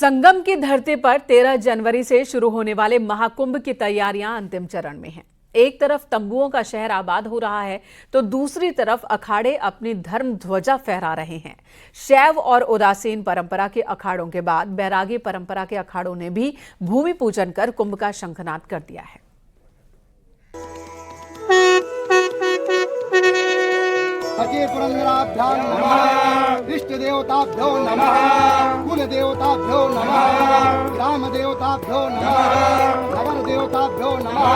संगम की धरती पर 13 जनवरी से शुरू होने वाले महाकुंभ की तैयारियां अंतिम चरण में हैं। एक तरफ तंबुओं का शहर आबाद हो रहा है तो दूसरी तरफ अखाड़े अपनी धर्म ध्वजा फहरा रहे हैं। शैव और उदासीन परंपरा के अखाड़ों के बाद बैरागी परंपरा के अखाड़ों ने भी भूमि पूजन कर कुंभ का शंखनाद कर दिया है। पुरंदराभ्यां नमः, इष्ट देवताभ्यो नमः, कुल देवताभ्यो नमः, ग्राम देवताभ्यो नमः, नगर देवताभ्यो नमः,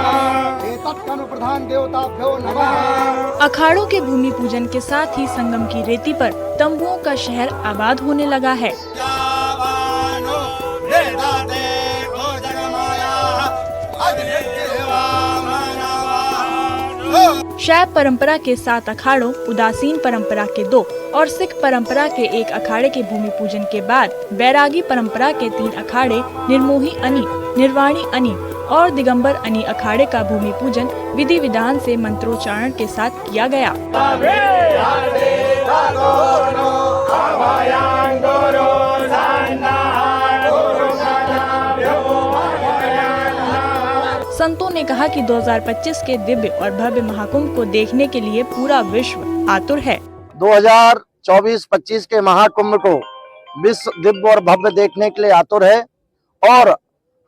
एतत्कर्म प्रधान देवताभ्यो नमः। अखाड़ों के भूमि पूजन के साथ ही संगम की रेती पर तंबुओं का शहर आबाद होने लगा है। शैव परंपरा के 7 अखाड़ों, उदासीन परंपरा के 2 और सिख परंपरा के 1 अखाड़े के भूमि पूजन के बाद बैरागी परंपरा के 3 अखाड़े, निर्मोही अनी, निर्वाणी अनी और दिगंबर अनी अखाड़े का भूमि पूजन विधि विधान से मंत्रोच्चारण के साथ किया गया। संतों ने कहा कि 2025 के दिव्य और भव्य महाकुंभ को देखने के लिए पूरा विश्व आतुर है। 2024-25 के महाकुंभ को विश्व दिव्य और भव्य देखने के लिए आतुर है और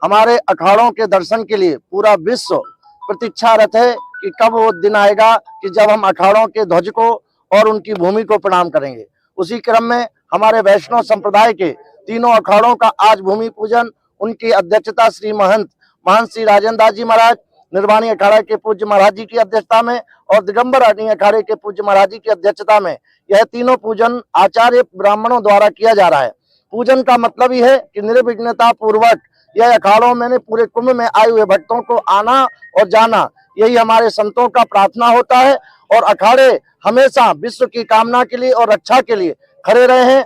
हमारे अखाड़ों के दर्शन के लिए पूरा विश्व प्रतीक्षारत है कि कब वो दिन आएगा कि जब हम अखाड़ों के ध्वज को और उनकी भूमि को प्रणाम करेंगे। उसी क्रम में हमारे वैष्णव संप्रदाय के तीनों अखाड़ों का आज भूमि पूजन, उनकी अध्यक्षता श्री महंत श्री राजेंद्र दास जी महाराज, निर्वाणी अखाड़ा के पूज्य महाराज जी की अध्यक्षता में और दिगंबर अनी अखाड़े के पूज्य महाराज जी की अध्यक्षता में यह तीनों पूजन आचार्य ब्राह्मणों द्वारा किया जा रहा है। पूजन का मतलब ही है कि निर्विघ्नता पूर्वक यह अखाड़ों में पूरे कुंभ में आए हुए भक्तों को आना और जाना, यही हमारे संतों का प्रार्थना होता है और अखाड़े हमेशा विश्व की कामना के लिए और रक्षा के लिए खड़े रहे हैं।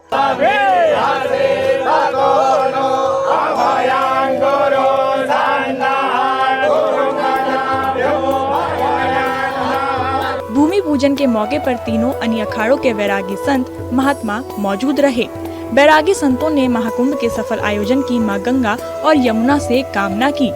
भूमि पूजन के मौके पर तीनों अनी अखाड़ों के वैरागी संत महात्मा मौजूद रहे। बैरागी संतों ने महाकुंभ के सफल आयोजन की मां गंगा और यमुना से कामना की।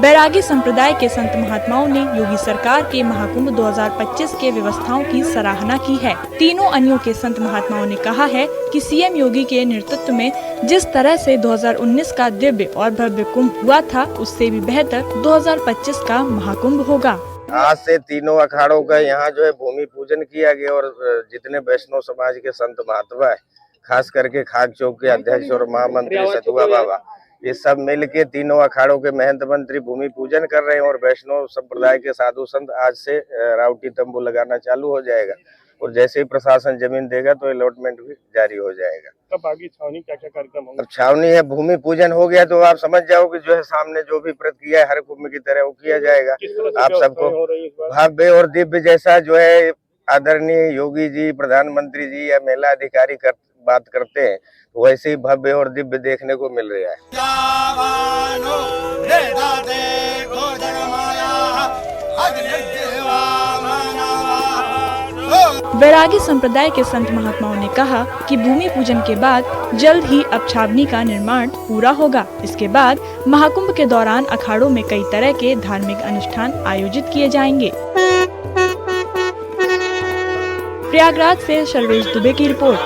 बैरागी संप्रदाय के संत महात्माओं ने योगी सरकार के महाकुंभ 2025 के व्यवस्थाओं की सराहना की है। तीनों अनियों के संत महात्माओं ने कहा है कि सीएम योगी के नेतृत्व में जिस तरह से 2019 का दिव्य और भव्य कुंभ हुआ था, उससे भी बेहतर 2025 का महाकुंभ होगा। आज से तीनों अखाड़ों का यहाँ जो है भूमि पूजन किया गया और जितने वैष्णव समाज के संत महात्मा है, खास करके खाक चौक के अध्यक्ष और महामंत्री सतुआ बाबा, ये सब मिल के तीनों अखाड़ों के महंत मंत्री भूमि पूजन कर रहे हैं और वैष्णव संप्रदाय के साधु संत आज से राउटी तंबू लगाना चालू हो जाएगा और जैसे ही प्रशासन जमीन देगा तो अलॉटमेंट भी जारी हो जाएगा। कब आगे छावनी क्या क्या होंगे? अब छावनी है, भूमि पूजन हो गया तो आप समझ जाओ कि जो है सामने जो भी प्रक्रिया है हर कुंभ की तरह वो किया जाएगा। आप सबको भव्य और दिव्य जैसा जो है आदरणीय योगी जी, प्रधानमंत्री जी या महिला अधिकारी बात करते हैं, वैसे ही भव्य और दिव्य देखने को मिल रहा है। बैरागी संप्रदाय के संत महात्माओं ने कहा कि भूमि पूजन के बाद जल्द ही अब छावनी का निर्माण पूरा होगा। इसके बाद महाकुंभ के दौरान अखाड़ों में कई तरह के धार्मिक अनुष्ठान आयोजित किए जाएंगे। प्रयागराज से सर्वेश दुबे की रिपोर्ट।